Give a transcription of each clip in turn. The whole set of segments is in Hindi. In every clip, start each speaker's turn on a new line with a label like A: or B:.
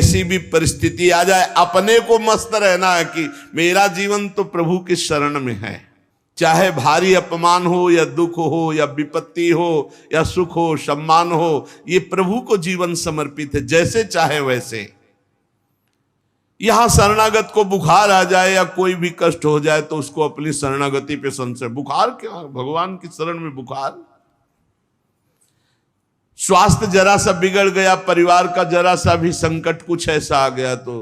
A: कैसी भी परिस्थिति आ जाए, अपने को मस्त रहना है कि मेरा जीवन तो प्रभु की शरण में है। चाहे भारी अपमान हो या दुख हो या विपत्ति हो या सुख हो सम्मान हो, ये प्रभु को जीवन समर्पित है, जैसे चाहे वैसे। यहां शरणागत को बुखार आ जाए या कोई भी कष्ट हो जाए तो उसको अपनी शरणागति पे संशय। बुखार क्या, भगवान की शरण में बुखार। स्वास्थ्य जरा सा बिगड़ गया, परिवार का जरा सा भी संकट कुछ ऐसा आ गया तो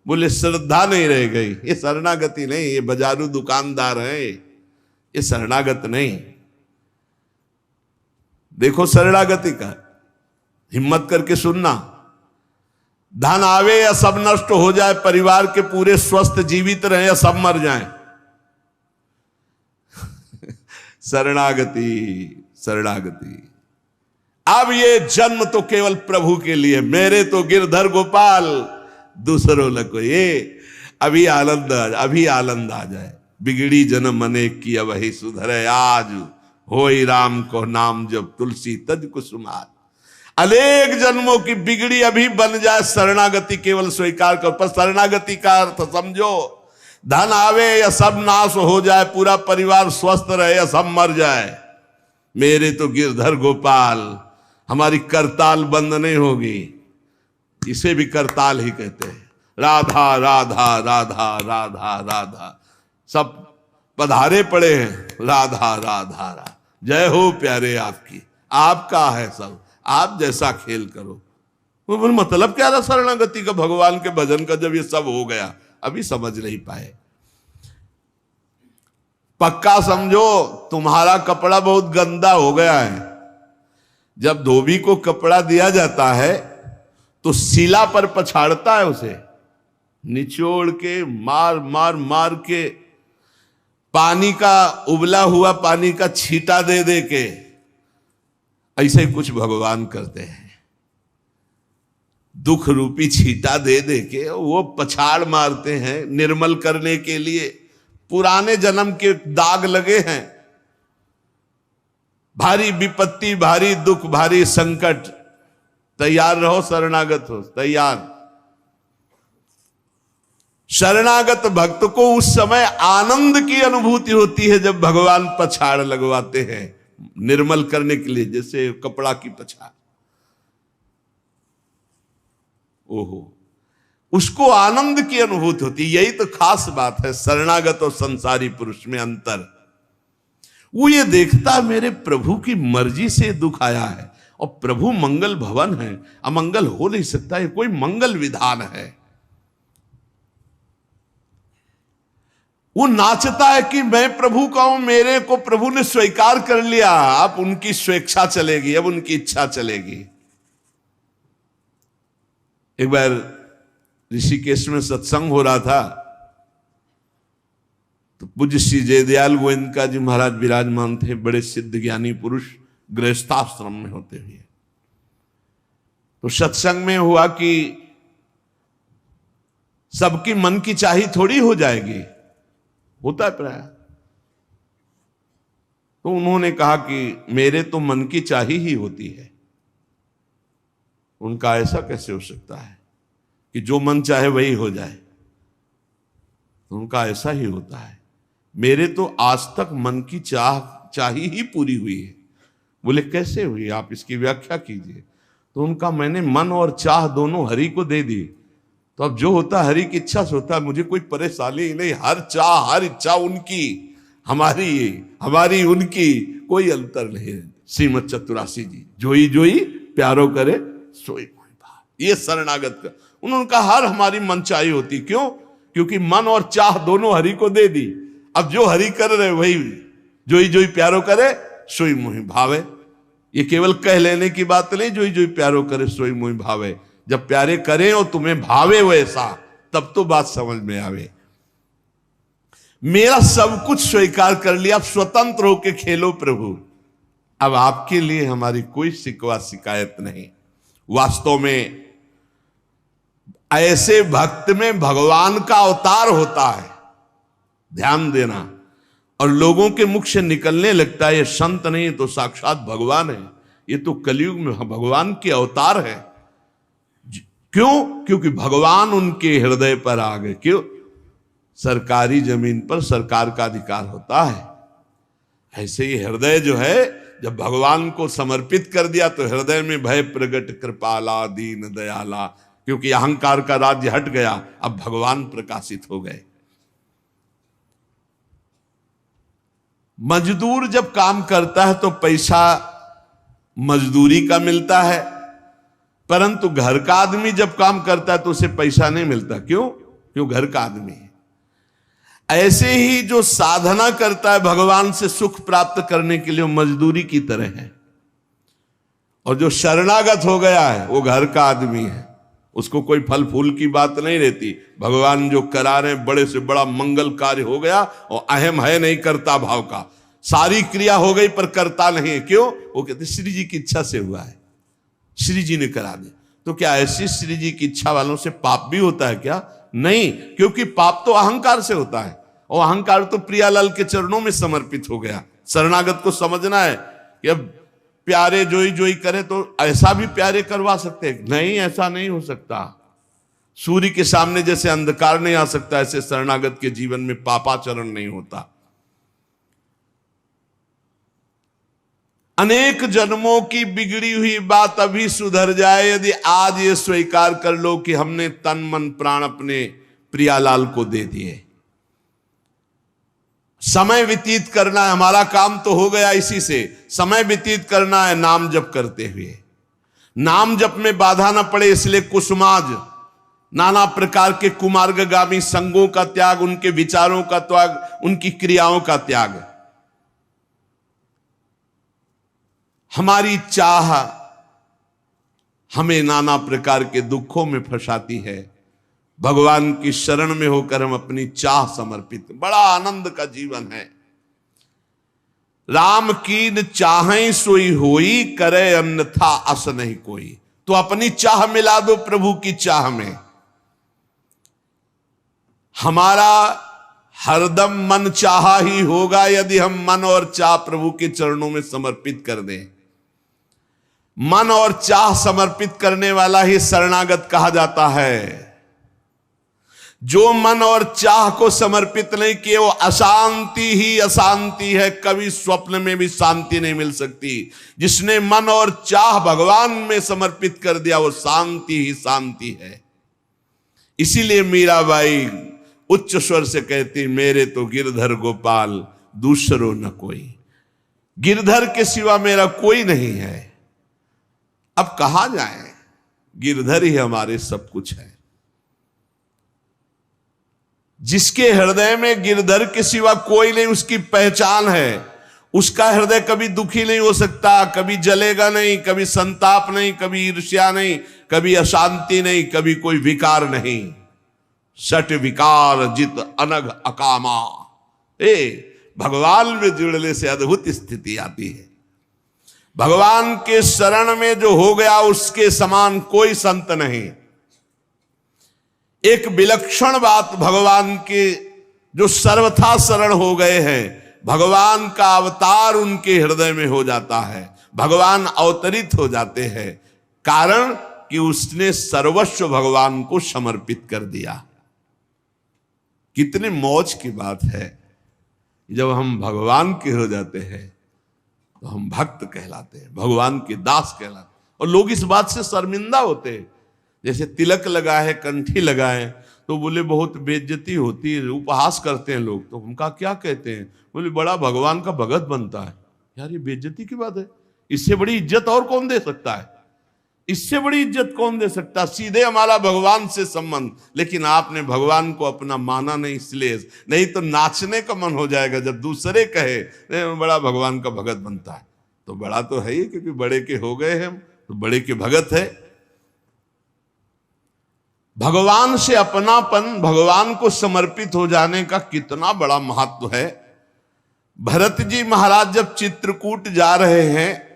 A: बोले श्रद्धा नहीं रह गई। ये शरणागति नहीं, ये बाजारू दुकानदार है, ये शरणागत नहीं। देखो शरणागति का हिम्मत करके सुनना। धन आवे या सब नष्ट हो जाए, परिवार के पूरे स्वस्थ जीवित रहे या सब मर जाएं, शरणागति शरणागति। अब ये जन्म तो केवल प्रभु के लिए, मेरे तो गिरधर गोपाल दूसरों लको। ये अभी आनंद आ जाए। बिगड़ी जन्म अनेक की अब ही सुधरे, आज होई राम को नाम जब तुलसी तज कुसुमार। अनेक जन्मों की बिगड़ी अभी बन जाए, शरणागति केवल स्वीकार कर। पर शरणागति का अर्थ समझो, धन आवे या सब नाश हो जाए, पूरा परिवार स्वस्थ रहे या सब मर जाए, मेरे तो गिरधर गोपाल, हमारी करताल बंद नहीं होगी। इसे भी करताल ही कहते हैं। राधा राधा राधा राधा राधा, सब पधारे पड़े हैं, राधा राधा राधा। जय हो प्यारे आपकी, आपका है सब, आप जैसा खेल करो। वो मतलब क्या रहा शरणागति का, भगवान के भजन का, जब ये सब हो गया अभी समझ नहीं पाए। पक्का समझो तुम्हारा कपड़ा बहुत गंदा हो गया है। जब धोबी को कपड़ा दिया जाता है तो शिला पर पछाड़ता है, उसे निचोड़ के मार मार मार के, पानी का उबला हुआ पानी का छींटा दे दे के, ऐसे कुछ भगवान करते हैं। दुख रूपी छींटा दे दे के वो पछाड़ मारते हैं निर्मल करने के लिए। पुराने जन्म के दाग लगे हैं, भारी विपत्ति, भारी दुख, भारी संकट, तैयार रहो, शरणागत हो, तैयार। शरणागत भक्त को उस समय आनंद की अनुभूति होती है जब भगवान पछाड़ लगवाते हैं निर्मल करने के लिए, जैसे कपड़ा की पछाड़। ओहो, उसको आनंद की अनुभूति होती है। यही तो खास बात है शरणागत और संसारी पुरुष में अंतर। वो ये देखता मेरे प्रभु की मर्जी से दुख आया है और प्रभु मंगल भवन है, अमंगल हो नहीं सकता, ये कोई मंगल विधान है। वो नाचता है कि मैं प्रभु का हूं, मेरे को प्रभु ने स्वीकार कर लिया, अब उनकी स्वेच्छा चलेगी, अब उनकी इच्छा चलेगी। एक बार ऋषिकेश में सत्संग हो रहा था तो पूज्य श्री जयदयाल गोविंदका जी महाराज विराजमान थे, बड़े सिद्ध ज्ञानी पुरुष, गृहस्थाश्रम में होते हुए। तो सत्संग में हुआ कि सबकी मन की चाही थोड़ी हो जाएगी, होता है प्राय। तो उन्होंने कहा कि मेरे तो मन की चाही ही होती है। उनका ऐसा कैसे हो सकता है कि जो मन चाहे वही हो जाए? तो उनका ऐसा ही होता है, मेरे तो आज तक मन की चाही ही पूरी हुई है। बोले कैसे हुई, आप इसकी व्याख्या कीजिए। तो उनका मैंने मन और चाह दोनों हरि को दे दी, तो अब जो होता हरि की इच्छा से होता है, मुझे कोई परेशानी ही नहीं। हर चाह हर इच्छा उनकी, हमारी उनकी कोई अंतर नहीं है। श्रीमद चतुरासी जी, जोई जोई प्यारो करे सोई मोहि भाव। ये शरणागत का उन्होंने कहा हर हमारी मन चाही होती। क्यों? क्योंकि मन और चाह दोनों हरि को दे दी। अब जो हरि कर रहे वही जोई जोई प्यारो करे सोई मोहि भावे। ये केवल कह लेने की बात नहीं, जोई जोई प्यारो करे सोई मोहि भावे। जब प्यारे करें और तुम्हें भावे वैसा, तब तो बात समझ में आवे। मेरा सब कुछ स्वीकार कर लिया, अब स्वतंत्र होके खेलो प्रभु। अब आपके लिए हमारी कोई शिकवा शिकायत नहीं। वास्तव में ऐसे भक्त में भगवान का अवतार होता है, ध्यान देना। और लोगों के मुख से निकलने लगता है ये संत नहीं तो साक्षात भगवान है, ये तो कलयुग में भगवान के अवतार है। क्यों? क्योंकि भगवान उनके हृदय पर आ गए। क्यों? सरकारी जमीन पर सरकार का अधिकार होता है। ऐसे ही हृदय जो है, जब भगवान को समर्पित कर दिया तो हृदय में भय प्रगट कृपाला दीन दयाला, क्योंकि अहंकार का राज्य हट गया, अब भगवान प्रकाशित हो गए। मजदूर जब काम करता है तो पैसा मजदूरी का मिलता है, परंतु घर का आदमी जब काम करता है तो उसे पैसा नहीं मिलता। क्यों? क्यों? घर का आदमी है। ऐसे ही जो साधना करता है भगवान से सुख प्राप्त करने के लिए, वो मजदूरी की तरह है। और जो शरणागत हो गया है वो घर का आदमी है, उसको कोई फल फूल की बात नहीं रहती। भगवान जो करा रहे बड़े से बड़ा मंगल कार्य हो गया और अहम है नहीं करता भाव का, सारी क्रिया हो गई पर करता नहीं है। क्यों? वो कहते श्री जी की इच्छा से हुआ है, श्री जी ने करा दे। तो क्या ऐसी श्री जी की इच्छा वालों से पाप भी होता है क्या? नहीं, क्योंकि पाप तो अहंकार से होता है, और अहंकार तो प्रियालाल के चरणों में समर्पित हो गया। शरणागत को समझना है कि अब प्यारे जोई जोई करे तो ऐसा भी प्यारे करवा सकते हैं? नहीं, ऐसा नहीं हो सकता। सूर्य के सामने जैसे अंधकार नहीं आ सकता, ऐसे शरणागत के जीवन में पापाचरण नहीं होता। अनेक जन्मों की बिगड़ी हुई बात अभी सुधर जाए यदि आज ये स्वीकार कर लो कि हमने तन मन प्राण अपने प्रियालाल को दे दिए। समय व्यतीत करना है, हमारा काम तो हो गया इसी से। समय व्यतीत करना है नाम जप करते हुए, नाम जप में बाधा न पड़े इसलिए कुसुमाज, नाना प्रकार के कुमार्गगामी संगों का त्याग, उनके विचारों का त्याग, उनकी क्रियाओं का त्याग। हमारी चाह हमें नाना प्रकार के दुखों में फंसाती है। भगवान की शरण में होकर हम अपनी चाह समर्पित, बड़ा आनंद का जीवन है। राम कीन चाहें सोई होई, करे अन्यथा अस नहीं कोई। तो अपनी चाह मिला दो प्रभु की चाह में। हमारा हरदम मन चाहा ही होगा यदि हम मन और चाह प्रभु के चरणों में समर्पित कर दें। मन और चाह समर्पित करने वाला ही शरणागत कहा जाता है। जो मन और चाह को समर्पित नहीं किए वो अशांति ही अशांति है, कभी स्वप्न में भी शांति नहीं मिल सकती। जिसने मन और चाह भगवान में समर्पित कर दिया वो शांति ही शांति है। इसीलिए मीराबाई उच्च स्वर से कहती, मेरे तो गिरधर गोपाल दूसरो न कोई। गिरधर के सिवा मेरा कोई नहीं है। अब कहां जाए, गिरधर ही हमारे सब कुछ है। जिसके हृदय में गिरधर के सिवा कोई नहीं, उसकी पहचान है। उसका हृदय कभी दुखी नहीं हो सकता, कभी जलेगा नहीं, कभी संताप नहीं, कभी ईर्ष्या नहीं, कभी अशांति नहीं, कभी कोई विकार नहीं। सट विकार जित अनग अकामा। भगवान में जुड़ने से अद्भुत स्थिति आती है। भगवान के शरण में जो हो गया उसके समान कोई संत नहीं। एक विलक्षण बात, भगवान के जो सर्वथा शरण हो गए हैं, भगवान का अवतार उनके हृदय में हो जाता है, भगवान अवतरित हो जाते हैं। कारण कि उसने सर्वस्व भगवान को समर्पित कर दिया। कितने मौज की बात है, जब हम भगवान के हो जाते हैं तो हम भक्त कहलाते हैं, भगवान के दास कहलाते हैं। और लोग इस बात से शर्मिंदा होते हैं। जैसे तिलक लगाए, कंठी लगाए तो बोले बहुत बेइज्जती होती है, उपहास करते हैं लोग। तो उनका क्या कहते हैं? बोले बड़ा भगवान का भगत बनता है। यार ये बेइज्जती की बात है। इससे बड़ी इज्जत और कौन दे सकता है? इससे बड़ी इज्जत कौन दे सकता? सीधे हमारा भगवान से संबंध। लेकिन आपने भगवान को अपना माना नहीं, इसलिए नहीं तो नाचने का मन हो जाएगा जब दूसरे कहे बड़ा भगवान का भगत बनता है। तो बड़ा तो है ही, क्योंकि बड़े के हो गए हम तो बड़े के भगत है। भगवान से अपनापन, भगवान को समर्पित हो जाने का कितना बड़ा महत्व है। भरत जी महाराज जब चित्रकूट जा रहे हैं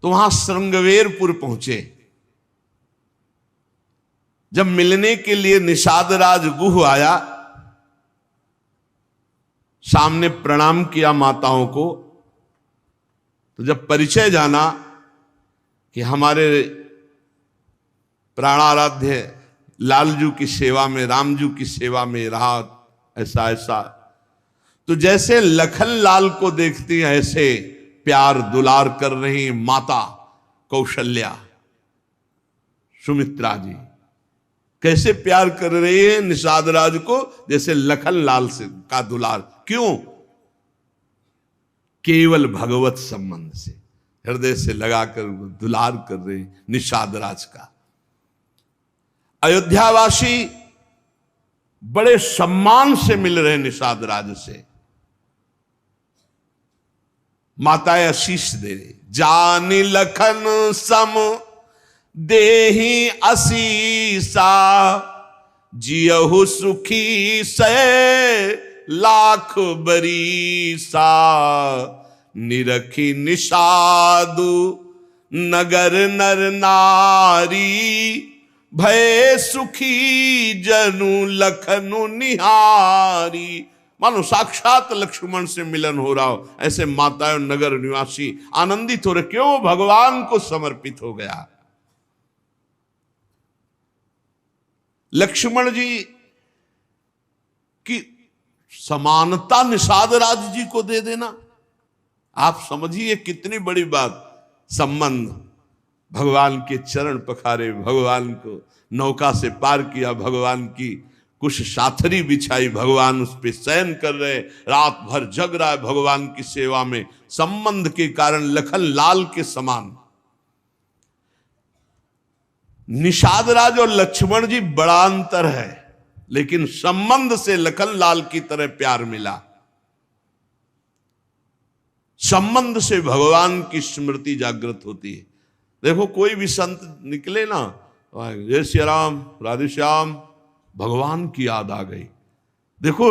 A: तो वहां श्रृंगवेरपुर पहुंचे। जब मिलने के लिए निषाद राज गुह आया, सामने प्रणाम किया माताओं को। तो जब परिचय जाना कि हमारे प्राणाराध्य लालजू की सेवा में, रामजू की सेवा में रहा, ऐसा ऐसा। तो जैसे लखन लाल को देखती हैं ऐसे प्यार दुलार कर रही माता कौशल्या, सुमित्रा जी कैसे प्यार कर रही है निषाद राज को, जैसे लखन लाल से का दुलार। क्यों? केवल भगवत संबंध से हृदय से लगाकर दुलार कर रहे निषाद राज का। अयोध्यावासी बड़े सम्मान से मिल रहे निषाद राज से। माताएं आशीष दे रही, जानी लखन सम देहि असीसा, जियहु सुखी से लाख बरीसा, निरखी निषादु नगर नर नारी, भय सुखी जनु लखनु निहारी। मानो साक्षात लक्ष्मण से मिलन हो रहा हो, ऐसे माताएं नगर निवासी आनंदित हो रहे। क्यों? भगवान को समर्पित हो गया। लक्ष्मण जी की समानता निषाद राज जी को दे देना, आप समझिए कितनी बड़ी बात। संबंध, भगवान के चरण पखारे, भगवान को नौका से पार किया, भगवान की कुछ साथरी बिछाई, भगवान उस पे शयन कर रहे, रात भर जग रहा है भगवान की सेवा में। संबंध के कारण लखन लाल के समान। निषाद राज और लक्ष्मण जी बड़ा अंतर है, लेकिन संबंध से लखन लाल की तरह प्यार मिला। संबंध से भगवान की स्मृति जागृत होती है। देखो कोई भी संत निकले ना, जय श्री राम, राधे श्याम, भगवान की याद आ गई। देखो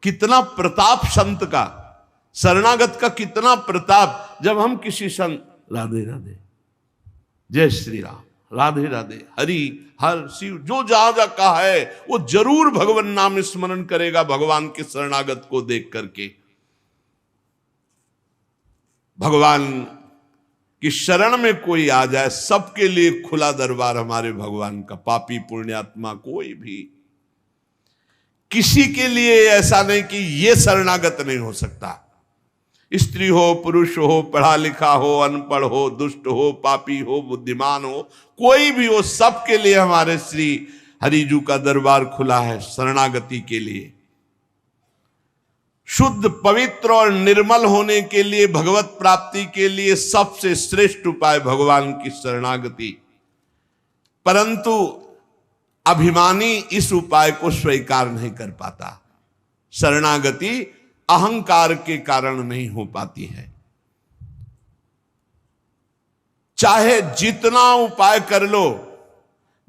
A: कितना प्रताप संत का, शरणागत का कितना प्रताप। जब हम किसी संत, राधे राधे, जय श्री राम, राधे राधे, हरि हर शिव, जो जहां जा कहा है वो जरूर भगवान नाम स्मरण करेगा भगवान के शरणागत को देख करके। भगवान की शरण में कोई आ जाए, सबके लिए खुला दरबार हमारे भगवान का। पापी पुण्यात्मा कोई भी, किसी के लिए ऐसा नहीं कि ये शरणागत नहीं हो सकता। स्त्री हो, पुरुष हो, पढ़ा लिखा हो, अनपढ़ हो, दुष्ट हो, पापी हो, बुद्धिमान हो, कोई भी हो, सबके लिए हमारे श्री हरिजू का दरबार खुला है शरणागति के लिए। शुद्ध, पवित्र और निर्मल होने के लिए, भगवत प्राप्ति के लिए सबसे श्रेष्ठ उपाय भगवान की शरणागति। परंतु अभिमानी इस उपाय को स्वीकार नहीं कर पाता। शरणागति अहंकार के कारण नहीं हो पाती है। चाहे जितना उपाय कर लो,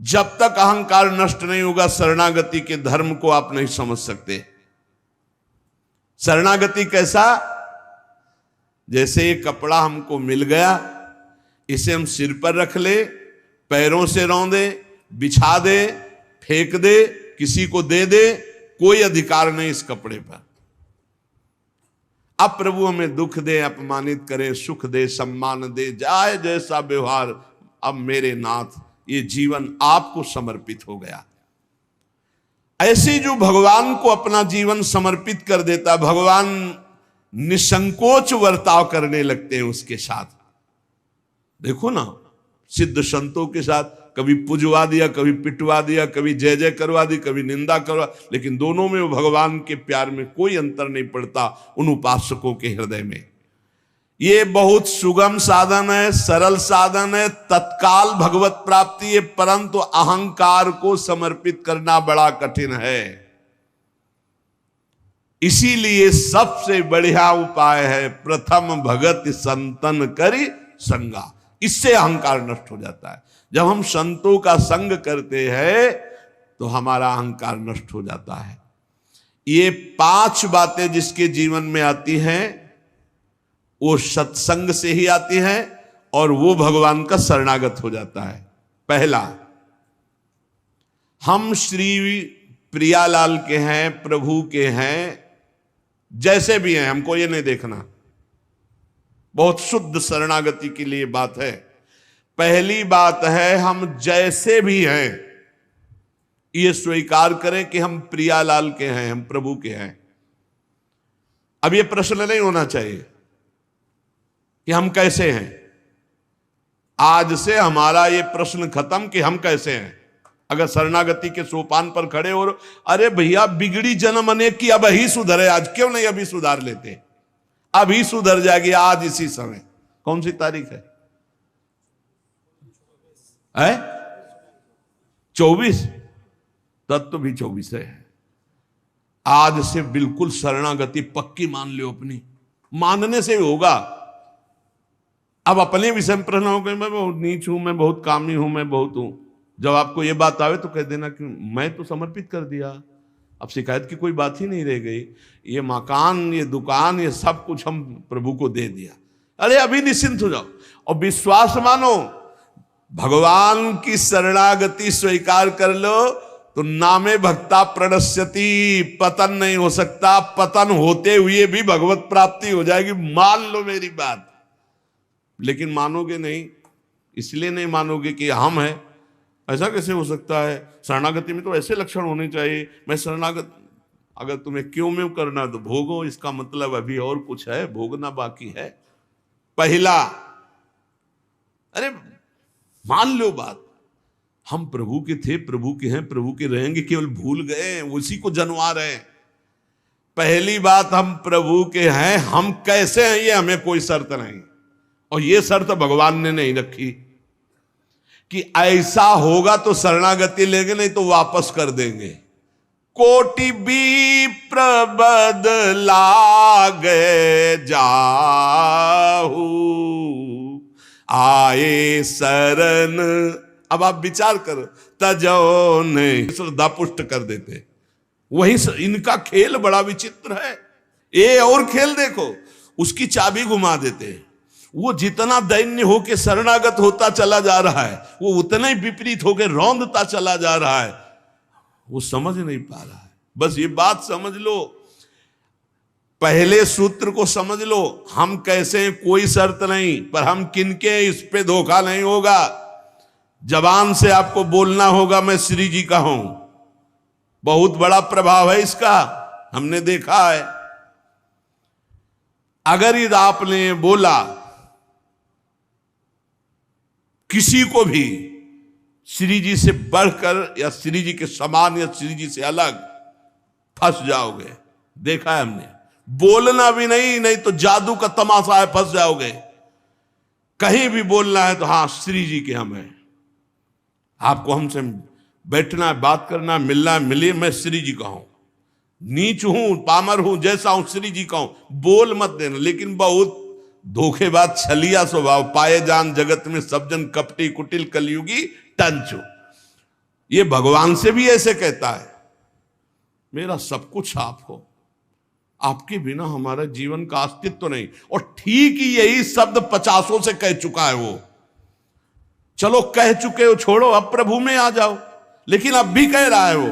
A: जब तक अहंकार नष्ट नहीं होगा शरणागति के धर्म को आप नहीं समझ सकते। शरणागति कैसा? जैसे ये कपड़ा हमको मिल गया, इसे हम सिर पर रख ले, पैरों से रौंदे, बिछा दे, फेंक दे, किसी को दे दे, कोई अधिकार नहीं इस कपड़े पर। अब प्रभु हमें दुख दे, अपमानित करे, सुख दे, सम्मान दे, जाए जैसा व्यवहार, अब मेरे नाथ ये जीवन आपको समर्पित हो गया। ऐसे जो भगवान को अपना जीवन समर्पित कर देता, भगवान निसंकोच वर्ताव करने लगते हैं उसके साथ। देखो ना, सिद्ध संतों के साथ कभी पुजवा दिया, कभी पिटवा दिया, कभी जय जय करवा दी, कभी निंदा करवा, लेकिन दोनों में वो भगवान के प्यार में कोई अंतर नहीं पड़ता उन उपासकों के हृदय में। ये बहुत सुगम साधन है, सरल साधन है, तत्काल भगवत प्राप्ति है, परंतु अहंकार को समर्पित करना बड़ा कठिन है। इसीलिए सबसे बढ़िया उपाय है प्रथम भगत संतन करी संगा। इससे अहंकार नष्ट हो जाता है। जब हम संतों का संग करते हैं तो हमारा अहंकार नष्ट हो जाता है। ये 5 बातें जिसके जीवन में आती हैं वो सत्संग से ही आती है और वो भगवान का शरणागत हो जाता है। पहला, हम श्री प्रियालाल के हैं, प्रभु के हैं, जैसे भी हैं, हमको ये नहीं देखना। बहुत शुद्ध शरणागति के लिए बात है। पहली बात है हम जैसे भी हैं ये स्वीकार करें कि हम प्रियालाल के हैं, हम प्रभु के हैं। अब ये प्रश्न नहीं होना चाहिए कि हम कैसे हैं। आज से हमारा ये प्रश्न खत्म कि हम कैसे हैं। अगर शरणागति के सोपान पर खड़े और अरे भैया बिगड़ी जन्म अनेक की, अब ही सुधरे, आज क्यों नहीं अभी सुधार लेते, अभी सुधर जाएगी आज इसी समय। कौन सी तारीख है? 24। तत्व भी 24 है। आज से बिल्कुल शरणागति पक्की मान लो अपनी, मानने से होगा। अब अपने विषय में प्रश्न हो गए, मैं बहुत नीच हूं, मैं बहुत कामी हूं, मैं बहुत हूं। जब आपको ये बात आवे तो कह देना कि मैं तो समर्पित कर दिया, अब शिकायत की कोई बात ही नहीं रह गई। ये मकान, ये दुकान, ये सब कुछ हम प्रभु को दे दिया। अरे अभी निश्चिंत हो जाओ और विश्वास मानो, भगवान की शरणागति स्वीकार कर लो तो नामे भक्ता प्रणश्यति, पतन नहीं हो सकता। पतन होते हुए भी भगवत प्राप्ति हो जाएगी, मान लो मेरी बात। लेकिन मानोगे नहीं, इसलिए नहीं मानोगे कि हम हैं। ऐसा कैसे हो सकता है? शरणागति में तो ऐसे लक्षण होने चाहिए। मैं शरणागत, अगर तुम्हें क्यों में करना तो भोगो, इसका मतलब अभी और कुछ है, भोगना बाकी है। पहला, अरे मान लो बात, हम प्रभु के थे, प्रभु के हैं, प्रभु के रहेंगे, केवल भूल गए, उसी को जनवा रहे हैं। पहली बात, हम प्रभु के हैं, हम कैसे हैं ये हमें कोई शर्त नहीं, और ये शर्त भगवान ने नहीं रखी कि ऐसा होगा तो शरणागति लेंगे, नहीं तो वापस कर देंगे। कोटि विप्र बदलागे जाहू, आए शरण। अब आप विचार करो, तजो नहीं श्रद्धा पुष्ट कर देते। वही इनका खेल बड़ा विचित्र है। ये और खेल देखो, उसकी चाबी घुमा देते। वो जितना दैन्य होके शरणागत होता चला जा रहा है, वो उतना ही विपरीत होके रौंदता चला जा रहा है। वो समझ नहीं पा रहा है। बस ये बात समझ लो, पहले सूत्र को समझ लो, हम कैसे हैं कोई शर्त नहीं, पर हम किनके, इस पे धोखा नहीं होगा। जबान से आपको बोलना होगा मैं श्री जी का हूं, बहुत बड़ा प्रभाव है इसका, हमने देखा है। अगर यदि आपने बोला किसी को भी श्री जी से बढ़कर या श्री जी के समान या श्री जी से अलग, फंस जाओगे। देखा है हमने। बोलना भी नहीं तो जादू का तमाशा है, फंस जाओगे। कहीं भी बोलना है तो हाँ श्री जी के हम हैं, आपको हमसे बैठना है, बात करना है, मिलना है, मिलिए, मैं श्री जी का हूं, नीच हूं, पामर हूं, जैसा हूं श्री जी का हूं, बोल मत देना। लेकिन बहुत धोखेबाज छलिया स्वभाव, पाए जान जगत में सब जन कपटी कुटिल कलयुगी टंचो। ये भगवान से भी ऐसे कहता है, मेरा सब कुछ आप हो, आपके बिना हमारा जीवन का अस्तित्व नहीं। और ठीक ही यही शब्द 50 से कह चुका है वो। चलो कह चुके हो, छोड़ो, अब प्रभु में आ जाओ। लेकिन अब भी कह रहा है वो,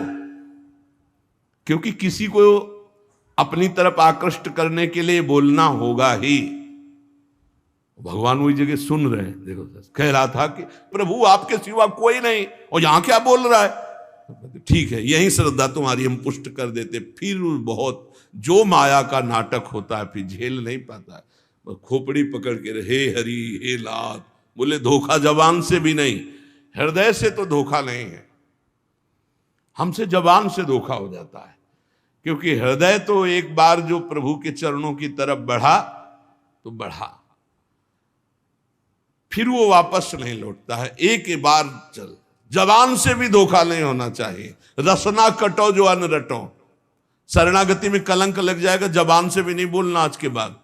A: क्योंकि किसी को अपनी तरफ आकृष्ट करने के लिए बोलना होगा ही। भगवान वही जगह सुन रहे हैं। देखो, कह रहा था कि प्रभु आपके सिवा कोई नहीं, और यहां क्या बोल रहा है? ठीक है, यही श्रद्धा तुम्हारी हम पुष्ट कर देते। फिर बहुत जो माया का नाटक होता है, फिर झेल नहीं पाता है, खोपड़ी पकड़ के हे हरि हे लात बोले। धोखा जबान से भी नहीं, हृदय से तो धोखा नहीं है, हमसे जबान से धोखा हो जाता है। क्योंकि हृदय तो एक बार जो प्रभु के चरणों की तरफ बढ़ा तो बढ़ा, फिर वो वापस नहीं लौटता है। एक बार चल, जबान से भी धोखा नहीं होना चाहिए। रसना कटो जो अन्न रटो, शरणागति में कलंक लग जाएगा। जबान से भी नहीं बोलना आज के बाद,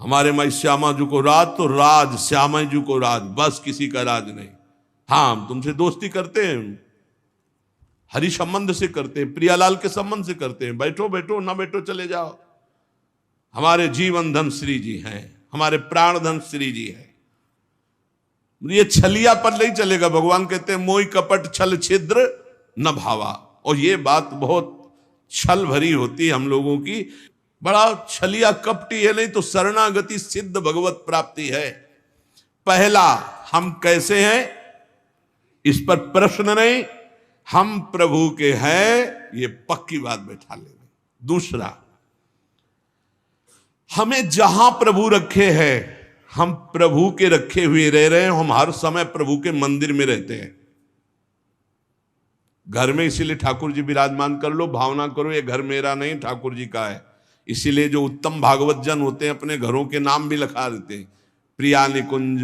A: हमारे माई श्यामा जी को राज तो राज, श्यामा जी को राज, बस किसी का राज नहीं। हाँ, हम तुमसे दोस्ती करते हैं, हरि संबंध से करते हैं, प्रियालाल के संबंध से करते हैं, बैठो बैठो, ना बैठो चले जाओ। हमारे जीवन धन श्री जी हैं, हमारे प्राण धन श्री जी हैं। ये छलिया पर नहीं चलेगा। भगवान कहते हैं मोहि कपट छल छिद्र न भावा। और ये बात बहुत छल भरी होती है हम लोगों की, बड़ा छलिया कपटी है। नहीं तो शरणागति सिद्ध भगवत प्राप्ति है। पहला हम कैसे हैं इस पर प्रश्न नहीं, हम प्रभु के हैं ये पक्की बात बैठा लेंगे। दूसरा, हमें जहां प्रभु रखे हैं, हम प्रभु के रखे हुए रह रहे हैं, हम हर समय प्रभु के मंदिर में रहते हैं। घर में इसीलिए ठाकुर जी विराजमान कर लो, भावना करो ये घर मेरा नहीं ठाकुर जी का है। इसीलिए जो उत्तम भागवत जन होते हैं अपने घरों के नाम भी लिखा देते हैं, प्रिया निकुंज,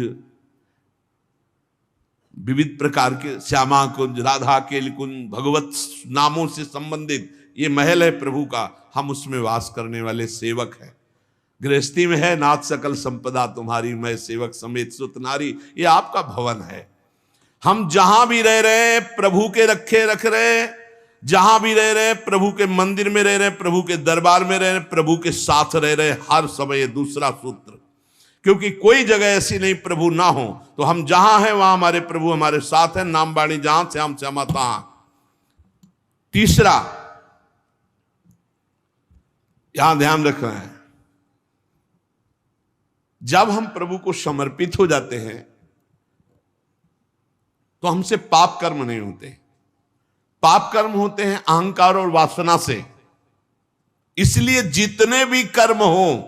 A: विविध प्रकार के श्यामा कुंज, राधा के कुंज, भगवत नामों से संबंधित ये महल है प्रभु का, हम उसमें वास करने वाले सेवक हैं। गृहस्थी में है नाथ सकल संपदा तुम्हारी, मैं सेवक समेत सुत नारी, ये आपका भवन है। हम जहां भी रह रहे हैं प्रभु के रखे रख रहे हैं, जहां भी रह रहे हैं प्रभु के मंदिर में रह रहे हैं, प्रभु के दरबार में रह रहे हैं, प्रभु के साथ रह रहे हैं हर समय। दूसरा सूत्र, क्योंकि कोई जगह ऐसी नहीं प्रभु ना हो, तो हम जहां हैं वहां हमारे प्रभु हमारे साथ हैं। नाम बाणी जहां श्याम श्यामा तहां। तीसरा, यहां ध्यान रखना है, जब हम प्रभु को समर्पित हो जाते हैं तो हमसे पाप कर्म नहीं होते। पाप कर्म होते हैं अहंकार और वासना से। इसलिए जितने भी कर्म हो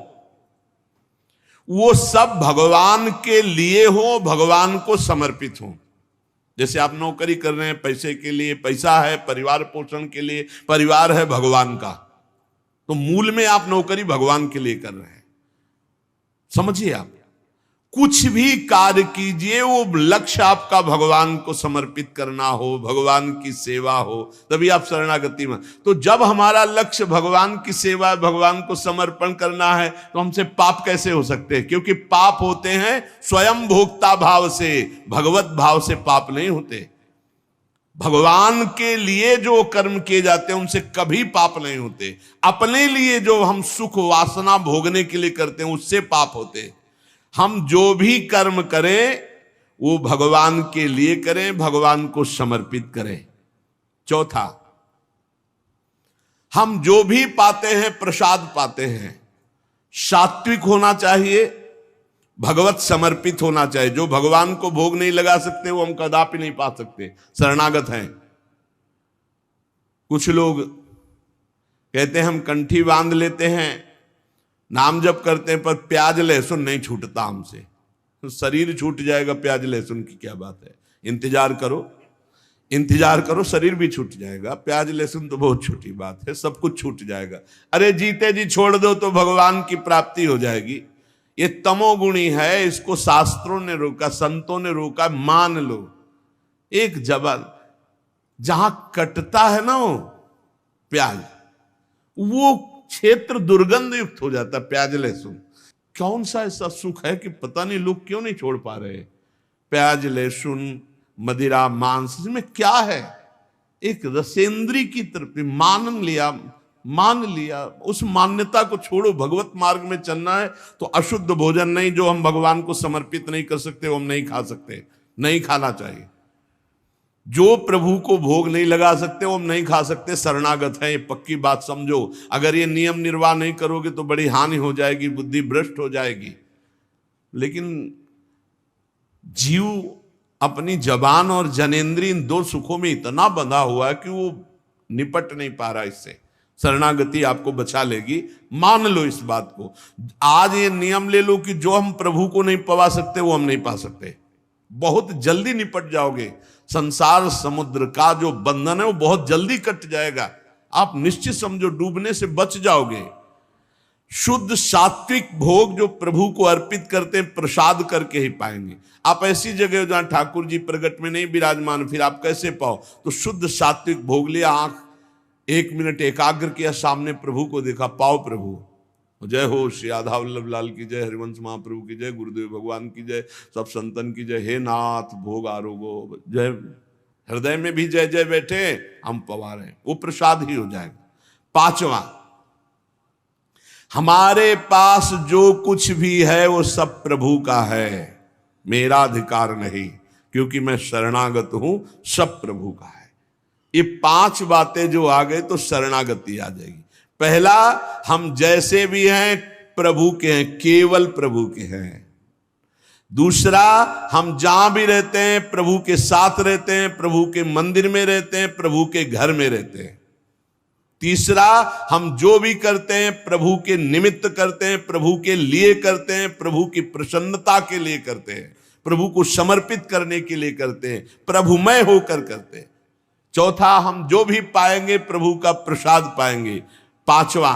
A: वो सब भगवान के लिए हो, भगवान को समर्पित हो। जैसे आप नौकरी कर रहे हैं पैसे के लिए, पैसा है परिवार पोषण के लिए, परिवार है भगवान का, तो मूल में आप नौकरी भगवान के लिए कर रहे हैं। समझिए, आप कुछ भी कार्य कीजिए वो लक्ष्य आपका भगवान को समर्पित करना हो, भगवान की सेवा हो, तभी आप शरणागति में। तो जब हमारा लक्ष्य भगवान की सेवा, भगवान को समर्पण करना है, तो हमसे पाप कैसे हो सकते हैं? क्योंकि पाप होते हैं स्वयं भोक्ता भाव से, भगवत भाव से पाप नहीं होते। भगवान के लिए जो कर्म किए जाते हैं उनसे कभी पाप नहीं होते। अपने लिए जो हम सुख वासना भोगने के लिए करते हैं उससे पाप होते। हम जो भी कर्म करें वो भगवान के लिए करें, भगवान को समर्पित करें। चौथा, हम जो भी पाते हैं प्रसाद पाते हैं, सात्विक होना चाहिए, भगवत समर्पित होना चाहिए। जो भगवान को भोग नहीं लगा सकते वो हम कदापि नहीं पा सकते, शरणागत हैं। कुछ लोग कहते हैं हम कंठी बांध लेते हैं, नाम जप करते हैं, पर प्याज लहसुन नहीं छूटता हमसे। तो शरीर छूट जाएगा, प्याज लहसुन की क्या बात है? इंतजार करो, इंतजार करो, शरीर भी छूट जाएगा। प्याज लहसुन तो बहुत छोटी बात है, सब कुछ छूट जाएगा। अरे जीते जी छोड़ दो तो भगवान की प्राप्ति हो जाएगी। ये तमोगुणी है, इसको शास्त्रों ने रोका, संतों ने रोका। मान लो एक जबल जहां कटता है ना वो प्याज, वो क्षेत्र दुर्गंध युक्त हो जाता है। प्याज लहसुन कौन सा ऐसा सुख है कि पता नहीं लोग क्यों नहीं छोड़ पा रहे? प्याज लहसुन, मदिरा, मांस, इसमें क्या है? एक रसेंद्री की तरफ मान लिया, उस मान्यता को छोड़ो। भगवत मार्ग में चलना है तो अशुद्ध भोजन नहीं, जो हम भगवान को समर्पित नहीं कर सकते वो हम नहीं खा सकते, नहीं खाना चाहिए। जो प्रभु को भोग नहीं लगा सकते वो हम नहीं खा सकते, शरणागत है, ये पक्की बात समझो। अगर ये नियम निर्वाह नहीं करोगे तो बड़ी हानि हो जाएगी, बुद्धि भ्रष्ट हो जाएगी। लेकिन जीव अपनी जबान और जनेंद्री इन दो सुखों में इतना बंधा हुआ है कि वो निपट नहीं पा रहा इससे। शरणागति आपको बचा लेगी, मान लो इस बात को। आज ये नियम ले लो कि जो हम प्रभु को नहीं पा सकते वो हम नहीं पा सकते, बहुत जल्दी निपट जाओगे। संसार समुद्र का जो बंधन है वो बहुत जल्दी कट जाएगा। आप निश्चित समझो डूबने से बच जाओगे। शुद्ध सात्विक भोग जो प्रभु को अर्पित करते हैं प्रसाद करके ही पाएंगे। आप ऐसी जगह जहां ठाकुर जी प्रगट में नहीं विराजमान, फिर आप कैसे पाओ? तो शुद्ध सात्विक भोग लिया, आंख 1 मिनट एकाग्र किया, सामने प्रभु को देखा, पाओ प्रभु। जय हो श्री राधा वल्लभ लाल की जय, हरिवंश महाप्रभु की जय, गुरुदेव भगवान की जय, सब संतन की जय। हे नाथ भोग आरोगो जय, हृदय में भी जय जय बैठे, हम पवार हैं, वो प्रसाद ही हो जाएगा। पांचवा, हमारे पास जो कुछ भी है वो सब प्रभु का है, मेरा अधिकार नहीं, क्योंकि मैं शरणागत हूं, सब प्रभु का है। ये 5 बातें जो आ गए तो शरणागति आ जाएगी। पहला, हम जैसे भी हैं प्रभु के हैं, केवल प्रभु के हैं। दूसरा, हम जहां भी रहते हैं प्रभु के साथ रहते हैं, प्रभु के मंदिर में रहते हैं, प्रभु के घर में रहते हैं। तीसरा, हम जो भी करते हैं प्रभु के निमित्त करते हैं, प्रभु के लिए करते हैं, प्रभु की प्रसन्नता के लिए करते हैं, प्रभु को समर्पित करने के लिए करते हैं, प्रभुमय होकर करते हैं। चौथा, हम जो भी पाएंगे प्रभु का प्रसाद पाएंगे। पांचवा,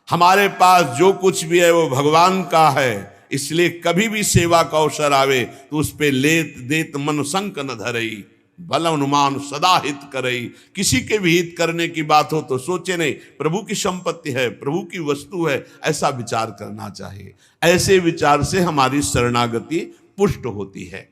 A: हमारे पास जो कुछ भी है वो भगवान का है, इसलिए कभी भी सेवा का अवसर आवे तो उस पे लेत देत मन संक न धरई, बल अनुमान सदा हित करई। किसी के भी हित करने की बात हो तो सोचे नहीं, प्रभु की संपत्ति है, प्रभु की वस्तु है, ऐसा विचार करना चाहिए। ऐसे विचार से हमारी शरणागति पुष्ट होती है।